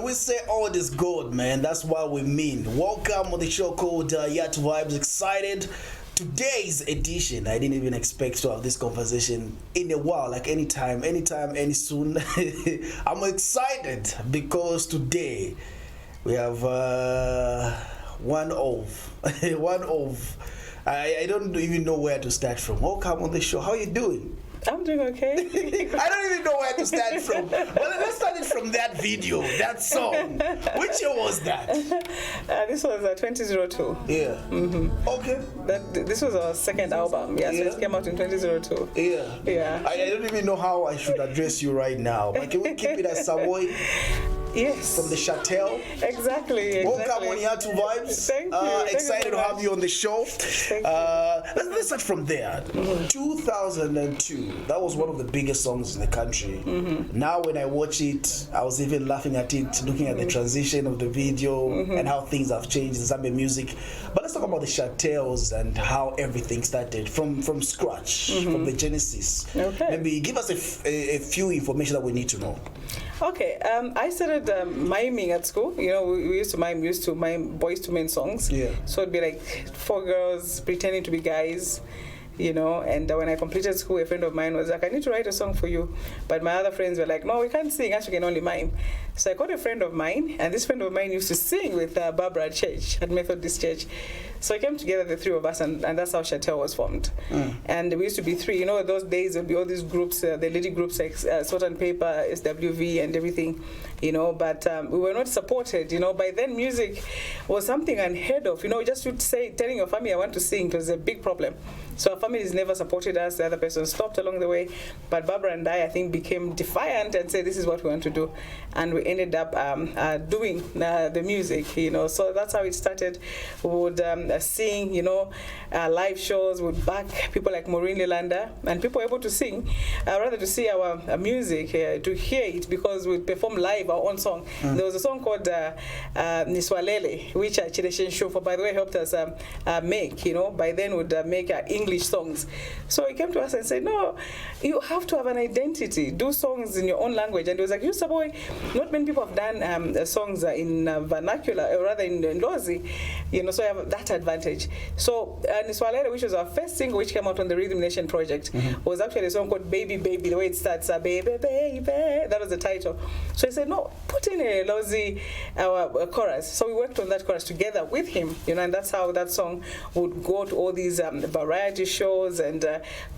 When we say all is good, man, that's what we mean. Welcome on the show called Yacht Vibes. Excited. Today's edition, I didn't even expect to have this conversation in a while, like anytime, any soon. I'm excited because today we have one of, I don't even know where to start from. Welcome on the show. How are you doing? I'm doing okay. I don't even know where to start from. Well, let's start it from that video, that song. Which year was that? This was 2002. Yeah. Mm-hmm. Okay. This was our second album. Yeah, so it came out in 2002. Yeah. Yeah. I don't even know how I should address you right now. But can we keep it as Saboi? Yes. From the Shatel. Exactly. Welcome on Yacht Vibes. Thank you. Excited to have you on the show. Let's start from there. 2002. That was one of the biggest songs in the country. Now when I watch it, I was even laughing at it, looking at the transition of the video and how things have changed in Zambian music. But let's talk about the Shatels and how everything started from scratch, from the genesis. Okay. Maybe give us a few information that we need to know. Okay, I started miming at school. You know, we used to mime boys to men songs. Yeah. So it'd be like 4 girls pretending to be guys. You know, and when I completed school, a friend of mine was like, I need to write a song for you. But my other friends were like, no, we can't sing, actually can only mime. So I called a friend of mine, and this friend of mine used to sing with Barbra at church, at Methodist Church. So we came together, the 3 of us, and that's how Shatel was formed. And we used to be 3. You know, those days there'd be all these groups, the lady groups like Salt and Paper, SWV, and everything, you know, but we were not supported. You know, by then music was something unheard of. You know, just to say, telling your family I want to sing, it was a big problem. So our families never supported us. The other person stopped along the way. But Barbra and I think, became defiant and said, this is what we want to do. And we ended up doing the music, you know. So that's how it started. We would sing, you know, live shows. We would back people like Maureen Lelanda. And people were able to sing, rather to see our music, to hear it, because we perform live our own song. There was a song called Niswalele, which Chideshen Shofo, by the way, helped us make, you know. By then would make English songs. So he came to us and said, no, you have to have an identity. Do songs in your own language. And he was like, you Saboi, not many people have done songs in vernacular, or rather in Lozi, you know, so I have that advantage. So Niswalele, which was our first single, which came out on the Rhythm Nation project, was actually a song called Baby Baby, the way it starts, Baby Baby, that was the title. So he said, no, put in a Lozi chorus. So we worked on that chorus together with him, you know, and that's how that song would go to all these variety shows and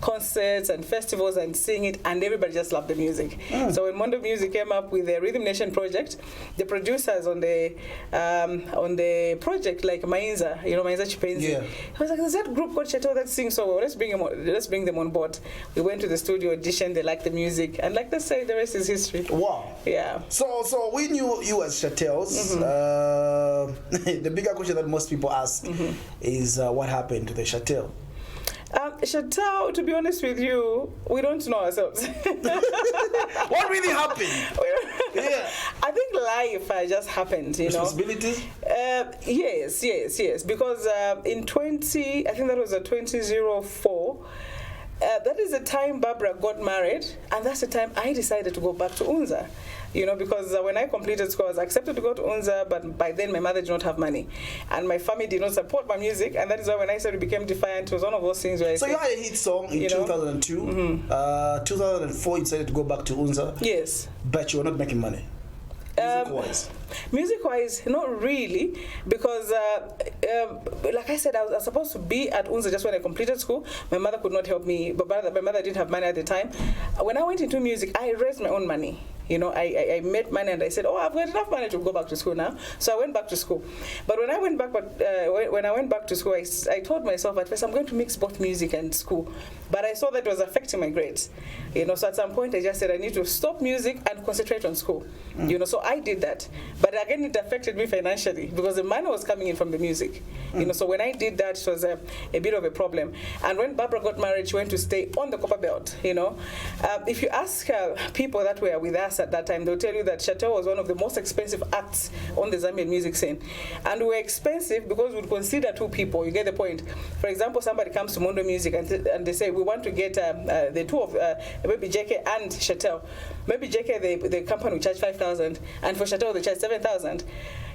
concerts and festivals and sing it, and everybody just loved the music. So when Mondo Music came up with the Rhythm Nation project, the producers on the project, like Mainza, you know, Mainza Chipenzi, he was like, there's that group called Shatel that sings so well, let's bring them on board. We went to the studio, auditioned, they liked the music, and like they say, the rest is history. Wow. Yeah. So we knew you as Shatels. The bigger question that most people ask is what happened to the Shatel? Shatel, to be honest with you, we don't know ourselves. What really happened? I think life just happened, you know. Responsibilities? Yes. Because in 20, I think that was 2004, that is the time Barbra got married, and that's the time I decided to go back to Unza. You know, because when I completed school, I was accepted to go to Unza, but by then my mother did not have money. And my family did not support my music, and that is why when I started became defiant, it was one of those things where I said, you had a hit song in 2002, 2004 you decided to go back to Unza. Yes. But you were not making money. Music-wise, not really, because like I said, I was supposed to be at Unza just when I completed school. My mother could not help me, but my mother didn't have money at the time. When I went into music, I raised my own money. You know, I made money and I said, oh, I've got enough money to go back to school now. So I went back to school. But when I went back to school, I told myself at first, I'm going to mix both music and school. But I saw that it was affecting my grades. You know, so at some point I just said, I need to stop music and concentrate on school. You know, so I did that. But again, it affected me financially because the money was coming in from the music. You know, so when I did that, it was a bit of a problem. And when Barbra got married, she went to stay on the Copper Belt, you know. If you ask people that were with us us at that time, they'll tell you that Shatel was one of the most expensive acts on the Zambian music scene. And we were expensive because we'd consider two people, you get the point. For example, somebody comes to Mondo Music and they say, we want to get the two of, maybe JK and Shatel. Maybe JK, the company will charge 5,000, and for Shatel, they charge 7,000.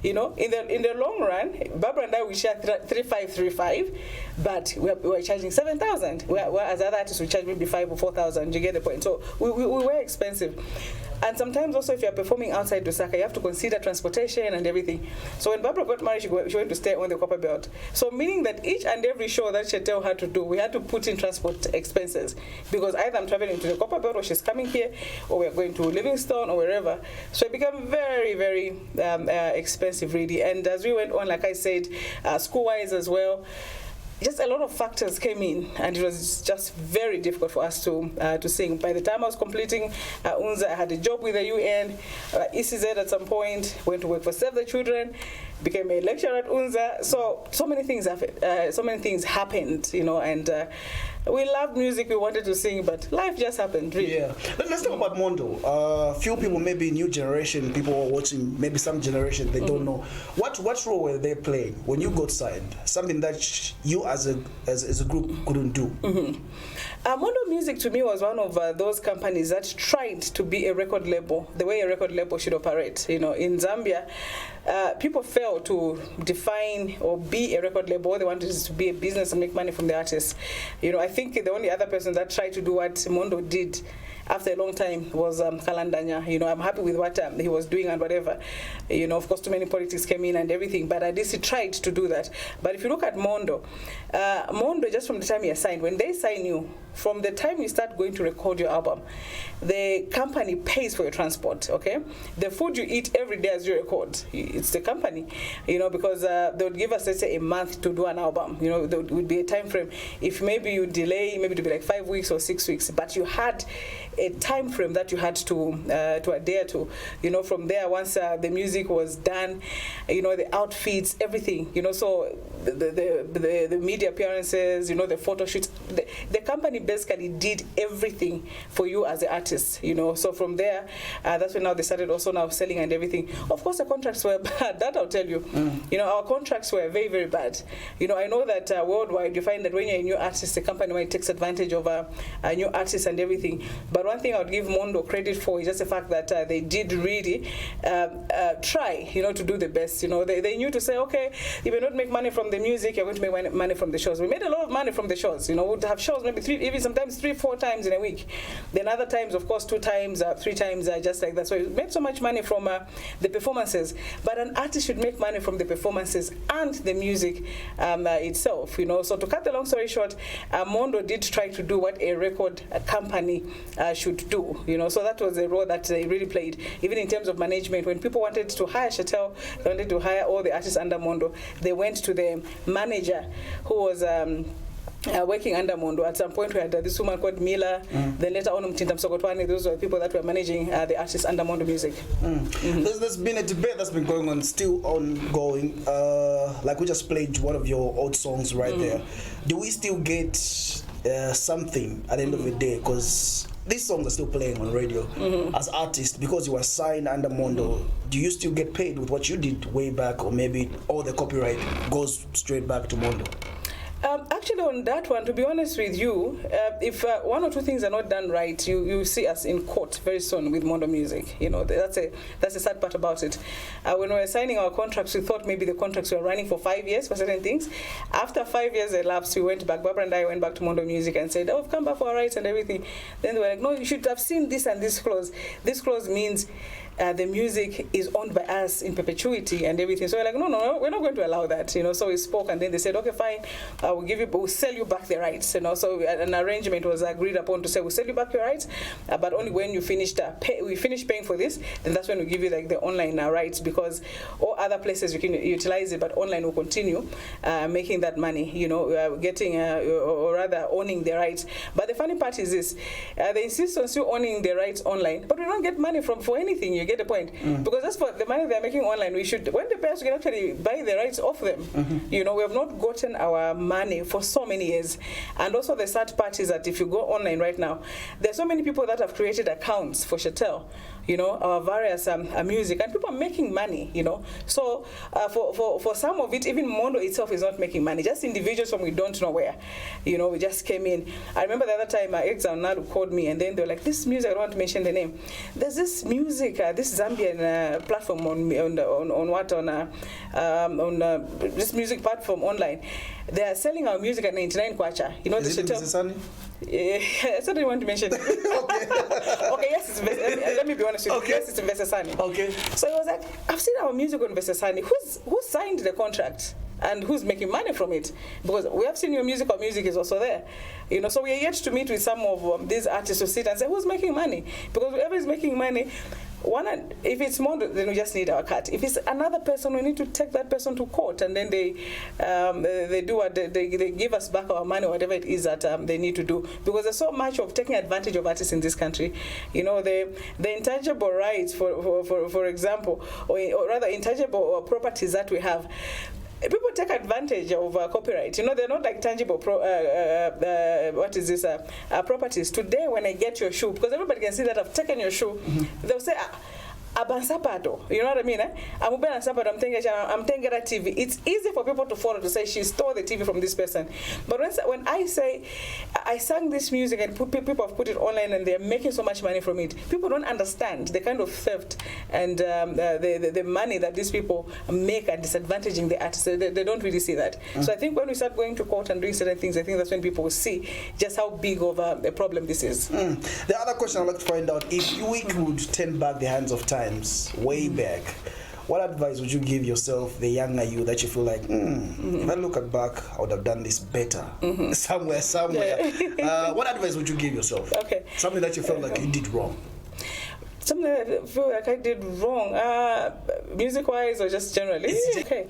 You know, in the long run, Barbra and I, we share 3,535, but we're charging 7,000. Whereas other artists will charge maybe 5,000 or 4,000. You get the point. So we were expensive. And sometimes also, if you're performing outside Lusaka, you have to consider transportation and everything. So when Barbra got married, she went to stay on the Copper Belt. So meaning that each and every show that Shatel had to do, we had to put in transport expenses, because either I'm traveling to the Copper Belt, or she's coming here, or we're going to Livingstone or wherever. So it became very, very expensive, really. And as we went on, like I said, school-wise as well, just a lot of factors came in, and it was just very difficult for us to sing. By the time I was completing UNZA, I had a job with the UN, ECZ at some point, went to work for Save the Children, became a lecturer at UNZA. So many things happened, you know, and we loved music, we wanted to sing, but life just happened, really. Yeah. Let's talk about Mondo. Few people, maybe new generation, people are watching, maybe some generation, they don't know. What role were they playing when you got signed? Something that you as a group couldn't do? Mondo Music to me was one of those companies that tried to be a record label, the way a record label should operate. You know, in Zambia, people failed to define or be a record label. All they wanted is to be a business and make money from the artists. You know, I think the only other person that tried to do what Mondo did after a long time was Kalandanya. You know, I'm happy with what he was doing and whatever. You know, of course, too many politics came in and everything, but at least he tried to do that. But if you look at Mondo, just from the time you signed, when they sign you, from the time you start going to record your album, the company pays for your transport, okay? The food you eat every day as you record, it's the company, you know, because they would give us, let's say, a month to do an album. You know, there would be a time frame. If maybe you delay, maybe to be like 5 weeks or 6 weeks, but you had a time frame that you had to adhere to. You know, from there, once the music was done, you know, the outfits, everything, you know, so the media appearances, you know, the photo shoots, the company basically did everything for you as the artist, you know. So from there, that's when now they started also now selling and everything. Of course, the contracts were bad, that I'll tell you. You know, our contracts were very, very bad. You know, I know that worldwide, you find that when you're a new artist, the company might take advantage of a new artist and everything. But one thing I would give Mondo credit for is just the fact that they did really try, you know, to do the best. You know, they knew to say, okay, you may not make money from the music, you're going to make money from the shows. We made a lot of money from the shows. You know, we'd have shows maybe even sometimes 3-4 times in a week. Then other times, of course, 2 times, 3 times, just like that. So we made so much money from the performances. But an artist should make money from the performances and the music itself, you know. So to cut the long story short, Mondo did try to do what a record company should do, you know. So that was a role that they really played. Even in terms of management, when people wanted to hire Shatel, they wanted to hire all the artists under Mondo, they went to the manager who was working under Mondo. At some point we had this woman called Mila, then later on Mtinta Msokotwane. Those were people that were managing the artists under Mondo Music. There's been a debate that's been going on, still ongoing. Like we just played one of your old songs right there. Do we still get something at the end of the day? Because these songs are still playing on radio. As artists, because you were signed under Mondo, do you still get paid with what you did way back, or maybe all the copyright goes straight back to Mondo? Actually, on that one, to be honest with you, if 1 or 2 things are not done right, you see us in court very soon with Mondo Music. You know, that's a sad part about it. When we were signing our contracts, we thought maybe the contracts were running for 5 years for certain things. After 5 years elapsed, we went back. Barbra and I went back to Mondo Music and said, "Oh, we've come back for our rights and everything." Then they were like, "No, you should have seen this and this clause. This clause means the music is owned by us in perpetuity and everything." So we're like, no, we're not going to allow that, you know. So we spoke, and then they said, "Okay, fine, we'll sell you back the rights," you know. So an arrangement was agreed upon to say, "We'll sell you back your rights, but only when you finish paying for this, then that's when we give you like the online rights, because all other places you can utilize it, but online will continue making that money, you know, getting or rather owning the rights." But the funny part is this: they insist on still owning the rights online, but we don't get money for anything. You get the point? Because that's for the money they're making online. We should, when the players can actually buy the rights off them. You know, we have not gotten our money for so many years. And also the sad part is that if you go online right now, there's so many people that have created accounts for Shatel. you know, our various music, and people are making money, you know. So for some of it, even Mondo itself is not making money. Just individuals from we don't know where, you know, we just came in. I remember the other time Nalu called me, and then they were like, this music, I don't want to mention the name. There's this music, this Zambian platform on this music platform online. They are selling our music at 99 kwacha. You know, is the Shatel? I certainly want to mention it. Okay, yes, it's let me be honest with you. Okay. Yes, it's Vesasani. Okay. So it was like, I've seen our music on Vesasani. Who signed the contract? And who's making money from it? Because we have seen your music, our music is also there. You know, so we are yet to meet with some of these artists who sit and say, who's making money? Because whoever is making money, if it's Mondo, then we just need our cut. If it's another person, we need to take that person to court, and then they do what they give us back our money, whatever it is that they need to do. Because there's so much of taking advantage of artists in this country. You know, the intangible rights, for example, or rather intangible properties that we have. People take advantage of copyright. You know, they're not like tangible properties. Today, when I get your shoe, because everybody can see that I've taken your shoe, they'll say, Abansapato, you know what I mean? I'm Tengera TV. It's easy for people to follow to say she stole the TV from this person. But when I say I sang this music and people have put it online and they're making so much money from it, people don't understand the kind of theft and the money that these people make and disadvantaging the artists. They don't really see that. So I think when we start going to court and doing certain things, I think that's when people will see just how big of a problem this is. The other question I'd like to find out, if we could turn back the hands of time, way back, what advice would you give yourself, the younger you, that you feel like, if I look back, I would have done this better somewhere? What advice would you give yourself? Okay. Something that you felt like you did wrong. Something that I feel like I did wrong, music-wise or just generally? Okay.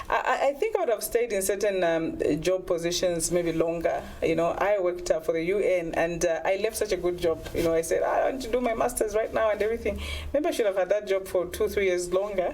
I think I would have stayed in certain job positions maybe longer. You know, I worked for the UN and I left such a good job. You know, I said, I want to do my master's right now and everything. Maybe I should have had that job for 2-3 years longer.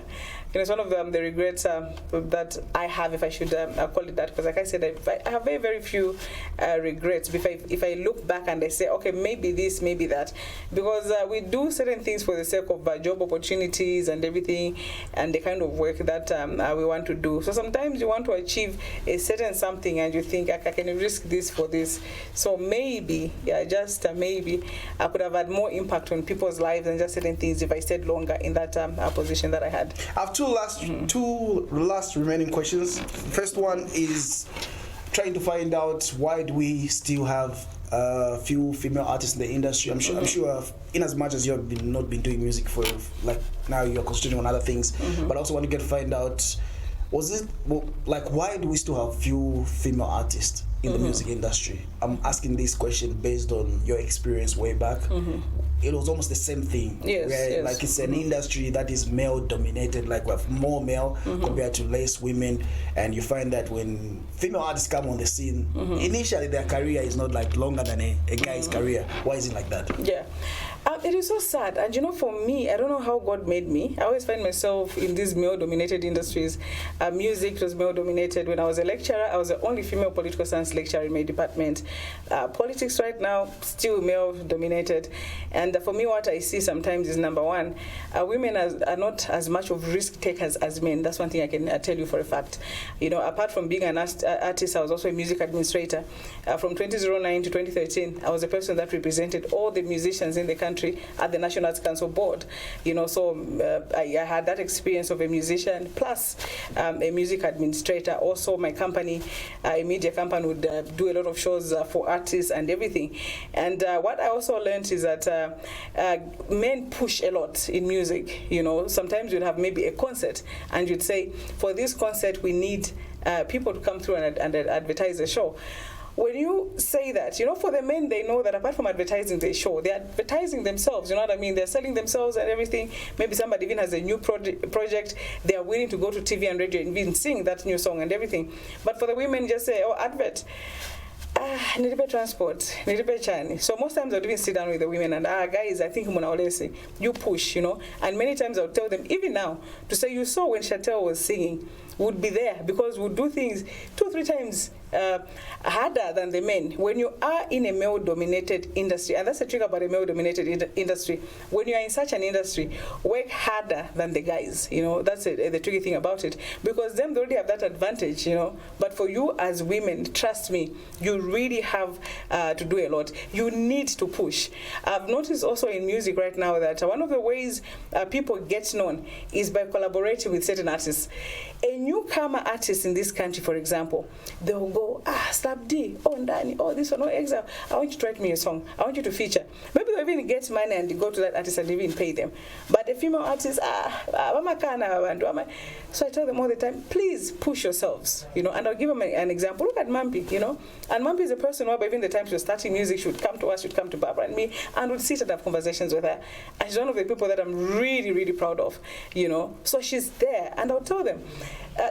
You know, it's one of the regrets that I have, if I should call it that, because like I said, I have very, very few regrets. If I look back and I say, okay, maybe this, maybe that, because we do certain things for the sake of job opportunities and everything, and the kind of work that we want to do. So sometimes you want to achieve a certain something and you think, I can risk this for this. So maybe, just maybe, I could have had more impact on people's lives and just certain things if I stayed longer in that position that I had. I have two last remaining questions. First one is trying to find out why do we still have few female artists in the industry. I'm sure in as much as you have not been doing music for, like, now you're concentrating on other things, but I also want to find out, why do we still have few female artists in the music industry? I'm asking this question based on your experience way back. It was almost the same thing. Yes. Like, it's an industry that is male dominated, like we have more male compared to less women, and you find that when female artists come on the scene, initially their career is not like longer than a guy's career. Why is it like that? Yeah. It is so sad. And you know, for me, I don't know how God made me. I always find myself in these male-dominated industries. Music was male-dominated. When I was a lecturer, I was the only female political science lecturer in my department. Politics right now, still male-dominated. And for me, what I see sometimes is, number one, women are not as much of risk takers as men. That's one thing I can tell you for a fact. You know, apart from being an artist, I was also a music administrator. From 2009 to 2013, I was the person that represented all the musicians in the country at the National Arts Council board. You know, so I had that experience of a musician plus a music administrator. Also, my company, a media company, would do a lot of shows for artists and everything. And what I also learned is that men push a lot in music. You know, sometimes you'd have maybe a concert and you'd say, for this concert we need people to come through and advertise a show. When you say that, you know, for the men, they know that apart from advertising the show, they're advertising themselves, you know what I mean? They're selling themselves and everything. Maybe somebody even has a new project. They are willing to go to TV and radio and even sing that new song and everything. But for the women, just say, oh, advert. Need to pay transport, need to pay chani. So most times I'll even sit down with the women and, guys, I think you push, you know. And many times I'll tell them, even now, to say, you saw when Shatel was singing, would be there, because we'll do things 2 or 3 times harder than the men. When you are in a male-dominated industry, and that's the trick about a male-dominated industry, when you are in such an industry, work harder than the guys. You know, that's the tricky thing about it, because them, they already have that advantage, you know. But for you as women, trust me, you really have to do a lot. You need to push. I've noticed also in music right now that one of the ways people get known is by collaborating with certain artists. A newcomer artist in this country, for example, they'll go, Slap D, Ndani, this one, Exile. I want you to write me a song. I want you to feature. Maybe they'll even get money and they go to that artist and even pay them. But a female artist, so I tell them all the time, please push yourselves, you know. And I'll give them an example. Look at Mampi, you know. And Mampi is a person who, even the time she was starting music, should come to us, should come to Barbara and me, and would sit and have conversations with her. And she's one of the people that I'm really, really proud of, you know. So she's there, and I'll tell them,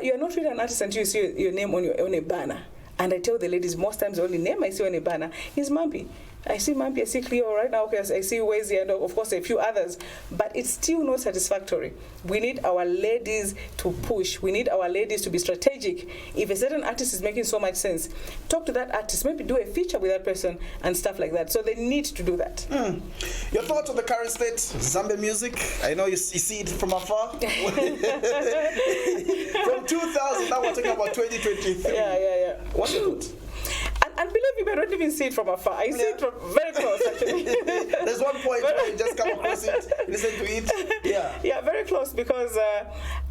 you're not really an artist until you see your name on a banner. And I tell the ladies, most times the only name I see on a banner is Mampi. I see Mampi, I see Cleo right now, okay, I see Wezi, and of course a few others, but it's still not satisfactory. We need our ladies to push. We need our ladies to be strategic. If a certain artist is making so much sense, talk to that artist, maybe do a feature with that person and stuff like that. So they need to do that. Your thoughts on the current state, Zambian music? I know you see it from afar. From 2000, now we're talking about 2023. Yeah. What's your thought? And believe me, I don't even see it from afar. I see it from very close, actually. There's one point where you just come across it, listen to it. Yeah, very close, because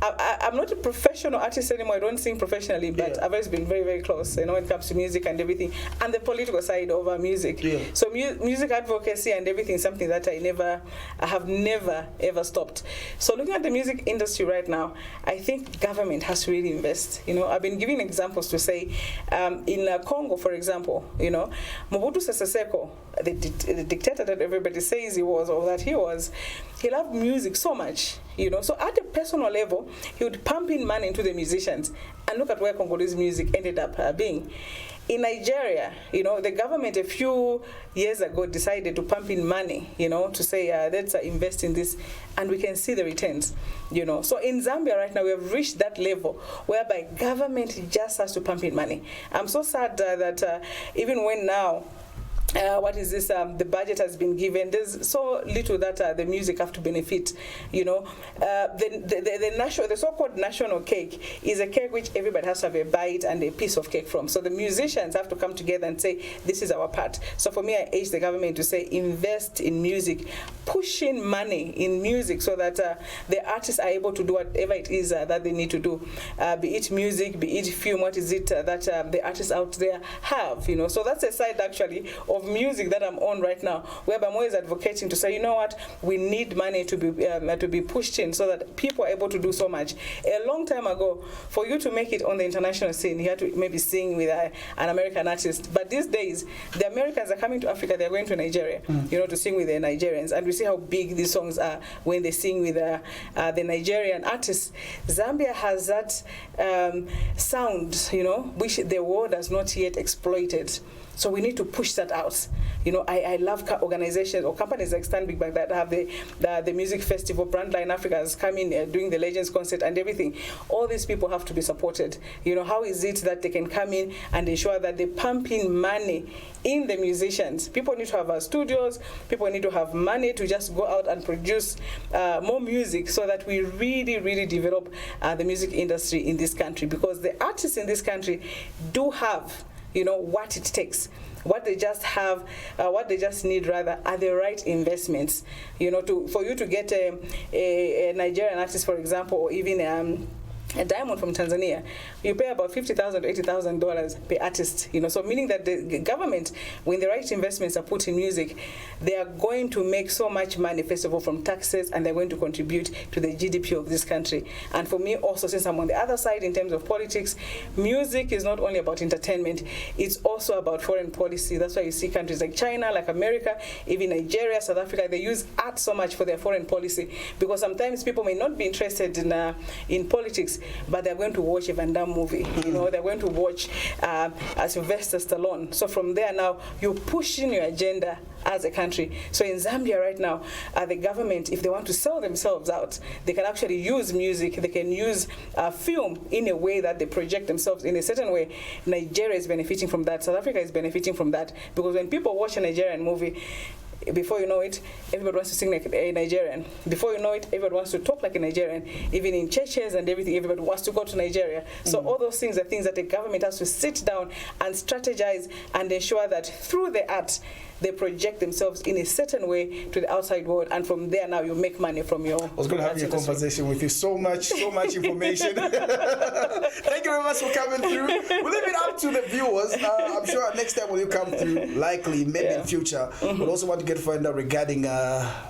I'm not a professional artist anymore. I don't sing professionally, but I've always been very, very close, you know, when it comes to music and everything, and the political side of our music. So music advocacy and everything is something that I have never, ever stopped. So looking at the music industry right now, I think government has to really invest. You know, I've been giving examples to say, in Congo, for example, you know, Mobutu Sese Seko, the dictator that everybody says he was, or that he was, he loved music so much, you know. So at a personal level, he would pump in money into the musicians, and look at where Congolese music ended up being. In Nigeria, you know, the government a few years ago decided to pump in money, you know, to say, let's invest in this, and we can see the returns, you know. So in Zambia right now, we have reached that level whereby government just has to pump in money. I'm so sad that even when now, the budget has been given, there's so little that the music have to benefit, you know. The so-called national cake is a cake which everybody has to have a bite and a piece of cake from. So the musicians have to come together and say, this is our part. So for me, I urge the government to say, invest in music, pushing money in music so that the artists are able to do whatever it is that they need to do, be it music, be it film, what is it that the artists out there have, you know. So that's a side actually of music that I'm on right now, whereby I'm always advocating to say, you know what, we need money to be pushed in so that people are able to do so much. A long time ago, for you to make it on the international scene, you had to maybe sing with an American artist. But these days, the Americans are coming to Africa, they're going to Nigeria, you know, to sing with the Nigerians. And we see how big these songs are when they sing with the Nigerian artists. Zambia has that sound, you know, which the world has not yet exploited. So we need to push that out. You know, I love organizations or companies like Stand Big Bang that have the music festival. Brandline Africa is coming, doing the Legends concert and everything. All these people have to be supported. You know, how is it that they can come in and ensure that they pump in money in the musicians? People need to have studios. People need to have money to just go out and produce more music so that we really, really develop the music industry in this country, because the artists in this country do have, you know, what it takes. What they just have, what they just need rather, are the right investments. You know, for you to get a Nigerian artist, for example, or even a Diamond from Tanzania, you pay about $50,000 to $80,000 per artist. You know, so meaning that the government, when the right investments are put in music, they are going to make so much money, first of all, from taxes, and they're going to contribute to the GDP of this country. And for me also, since I'm on the other side in terms of politics, music is not only about entertainment, it's also about foreign policy. That's why you see countries like China, like America, even Nigeria, South Africa, they use art so much for their foreign policy, because sometimes people may not be interested in politics, movies, but they're going to watch a Van Damme movie. You know, they're going to watch a Sylvester Stallone. So from there now, you're pushing your agenda as a country. So in Zambia right now, the government, if they want to sell themselves out, they can actually use music, they can use film in a way that they project themselves in a certain way. Nigeria is benefiting from that. South Africa is benefiting from that. Because when people watch a Nigerian movie, before you know it, everybody wants to sing like a Nigerian. Before you know it, everybody wants to talk like a Nigerian. Even in churches and everything, everybody wants to go to Nigeria. So all those things are things that the government has to sit down and strategize and ensure that through the art, they project themselves in a certain way to the outside world, and from there now you make money from your. I was going to have a conversation with you. So much information. Thank you very much for coming through. We'll leave it up to the viewers. I'm sure next time when you come through, likely maybe in future, we'll also want to get find out regarding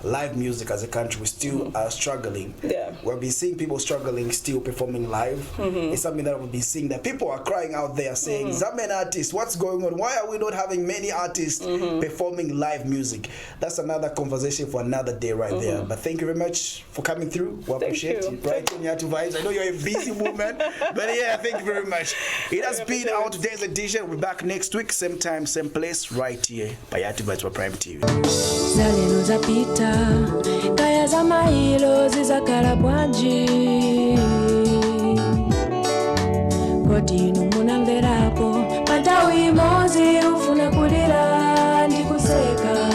live music as a country. We still are struggling. Yeah. We'll be seeing people struggling, still performing live. It's something that we'll be seeing that people are crying out there saying, Zambian artists, what's going on? Why are we not having many artists performing live music? That's another conversation for another day right there. But thank you very much for coming through. We appreciate you. Right on Yatu Vibes. I know you're a busy woman, but yeah, thank you very much. It has been our today's edition. We'll be back next week, same time, same place, right here by Yatu Vibes for Prime TV. Zaleno zapita, kaya za mailo zizakala bwanji. Koti numuna mverapo, matawi mozi ufuna kulira ndi kuseka.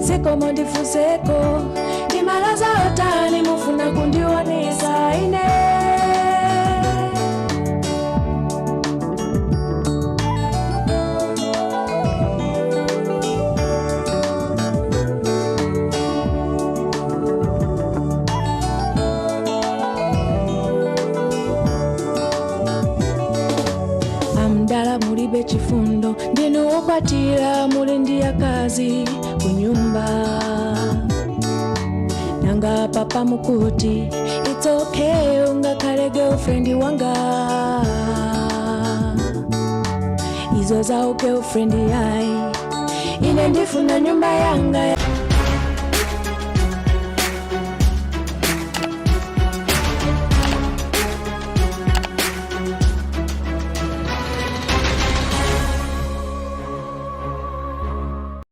Seko mondi fuseko, ni malaza otani mufuna kundionesa ine. Chifundo ndino okwatira mulendi ya kazi kunyumba nanga papa mukuti it's okay unga kale girlfriend wanga izo za girlfriend yai ine ndifuna nyumba yanga